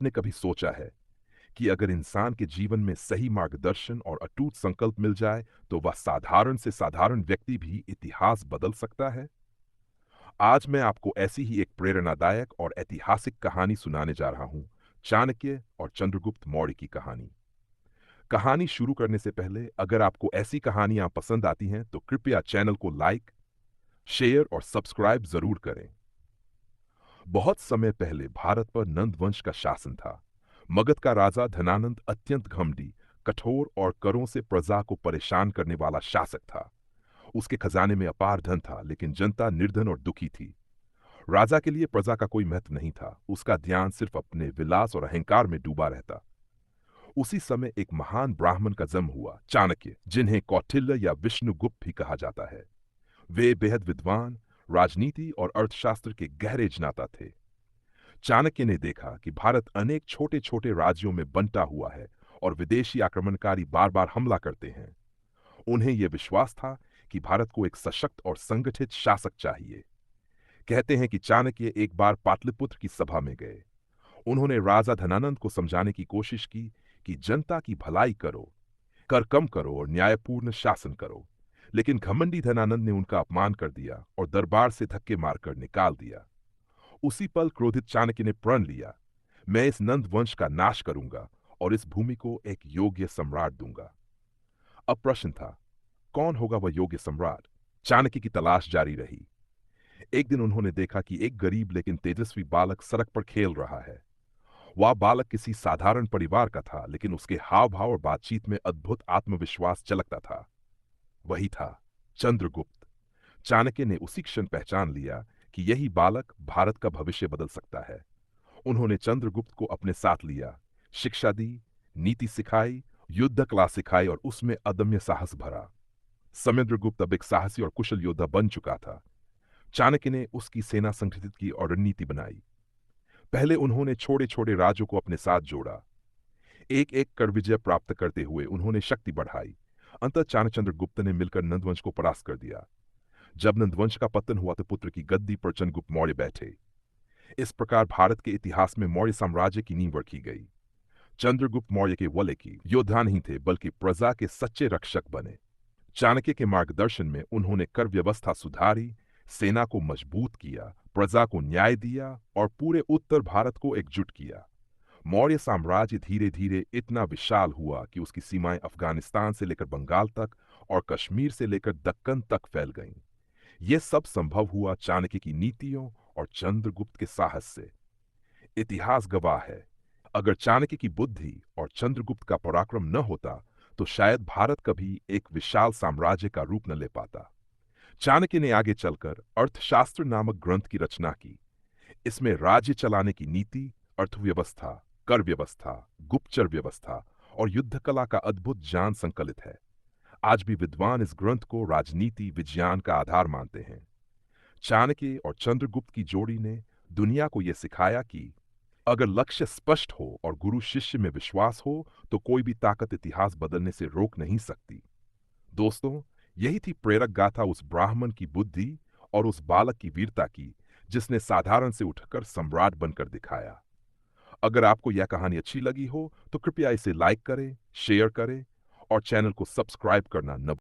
आपने कभी सोचा है कि अगर इंसान के जीवन में सही मार्गदर्शन और अटूट संकल्प मिल जाए तो वह साधारण से साधारण व्यक्ति भी इतिहास बदल सकता है? आज मैं आपको ऐसी ही एक प्रेरणादायक और ऐतिहासिक कहानी सुनाने जा रहा हूं, चाणक्य और चंद्रगुप्त मौर्य की कहानी। कहानी शुरू करने से पहले अगर आपको ऐसी कहानियां पसंद आती हैं तो कृपया चैनल को लाइक, शेयर और सब्सक्राइब जरूर करें। बहुत समय पहले भारत पर नंद वंश का शासन था। मगध का राजा धनानंद अत्यंत घमंडी, कठोर और करों से प्रजा को परेशान करने वाला शासक था। उसके खजाने में अपार धन था, लेकिन जनता निर्धन और दुखी थी। राजा के लिए प्रजा का कोई महत्व नहीं था। उसका ध्यान सिर्फ अपने विलास और अहंकार में डूबा रहता। उसी समय एक महान ब्राह्मण का जन्म हुआ, चाणक्य, जिन्हें कौटिल्य या विष्णुगुप्त भी कहा जाता है। वे बेहद विद्वान, राजनीति और अर्थशास्त्र के गहरे ज्ञाता थे। चाणक्य ने देखा कि भारत अनेक छोटे छोटे राज्यों में बंटा हुआ है और विदेशी आक्रमणकारी बार बार हमला करते हैं। उन्हें यह विश्वास था कि भारत को एक सशक्त और संगठित शासक चाहिए। कहते हैं कि चाणक्य एक बार पाटलिपुत्र की सभा में गए। उन्होंने राजा धनानंद को समझाने की कोशिश की कि जनता की भलाई करो, कर कम करो और न्यायपूर्ण शासन करो। लेकिन घमंडी धनानंद ने उनका अपमान कर दिया और दरबार से धक्के मारकर निकाल दिया। उसी पल क्रोधित चाणक्य ने प्रण लिया, मैं इस नंद वंश का नाश करूंगा और इस भूमि को एक योग्य सम्राट दूंगा। अब प्रश्न था, कौन होगा वह योग्य सम्राट? चाणक्य की तलाश जारी रही। एक दिन उन्होंने देखा कि एक गरीब लेकिन तेजस्वी बालक सड़क पर खेल रहा है। वह बालक किसी साधारण परिवार का था, लेकिन उसके हाव भाव और बातचीत में अद्भुत आत्मविश्वास झलकता था। वही था चंद्रगुप्त। चाणक्य ने उसी क्षण पहचान लिया कि यही बालक भारत का भविष्य बदल सकता है। उन्होंने चंद्रगुप्त को अपने साथ लिया, शिक्षा दी, नीति सिखाई, युद्ध कला सिखाई और उसमें अदम्य साहस भरा। समुद्रगुप्त अब एक साहसी और कुशल योद्धा बन चुका था। चाणक्य ने उसकी सेना संगठित की और रणनीति बनाई। पहले उन्होंने छोटे छोटे राज्यों को अपने साथ जोड़ा। एक एक कर विजय प्राप्त करते हुए उन्होंने शक्ति बढ़ाई। अंततः चाणचंद्रगुप्त ने मिलकर नंदवंश को परास्त कर दिया। जब नंदवंश का पतन हुआ तो पुत्र की गद्दी पर चंद्रगुप्त मौर्य बैठे। इस प्रकार भारत के इतिहास में मौर्य साम्राज्य की नींव रखी गई। चंद्रगुप्त मौर्य केवल एक ही योद्धा नहीं थे, बल्कि प्रजा के सच्चे रक्षक बने। चाणक्य के मार्गदर्शन में उन्होंने कर व्यवस्था सुधारी, सेना को मजबूत किया, प्रजा को न्याय दिया और पूरे उत्तर भारत को एकजुट किया। मौर्य साम्राज्य धीरे धीरे इतना विशाल हुआ कि उसकी सीमाएं अफगानिस्तान से लेकर बंगाल तक और कश्मीर से लेकर दक्कन तक फैल गईं। यह सब संभव हुआ चाणक्य की नीतियों और चंद्रगुप्त के साहस से। इतिहास गवाह है, अगर चाणक्य की बुद्धि और चंद्रगुप्त का पराक्रम न होता तो शायद भारत कभी एक विशाल साम्राज्य का रूप न ले पाता। चाणक्य ने आगे चलकर अर्थशास्त्र नामक ग्रंथ की रचना की। इसमें राज्य चलाने की नीति, अर्थव्यवस्था, कर व्यवस्था, गुप्तचर व्यवस्था और युद्ध कला का अद्भुत ज्ञान संकलित है। आज भी विद्वान इस ग्रंथ को राजनीति विज्ञान का आधार मानते हैं। चाणक्य और चंद्रगुप्त की जोड़ी ने दुनिया को यह सिखाया कि अगर लक्ष्य स्पष्ट हो और गुरु शिष्य में विश्वास हो तो कोई भी ताकत इतिहास बदलने से रोक नहीं सकती। दोस्तों, यही थी प्रेरक गाथा उस ब्राह्मण की बुद्धि और उस बालक की वीरता की, जिसने साधारण से उठकर सम्राट बनकर दिखाया। अगर आपको यह कहानी अच्छी लगी हो तो कृपया इसे लाइक करें, शेयर करें और चैनल को सब्सक्राइब करना न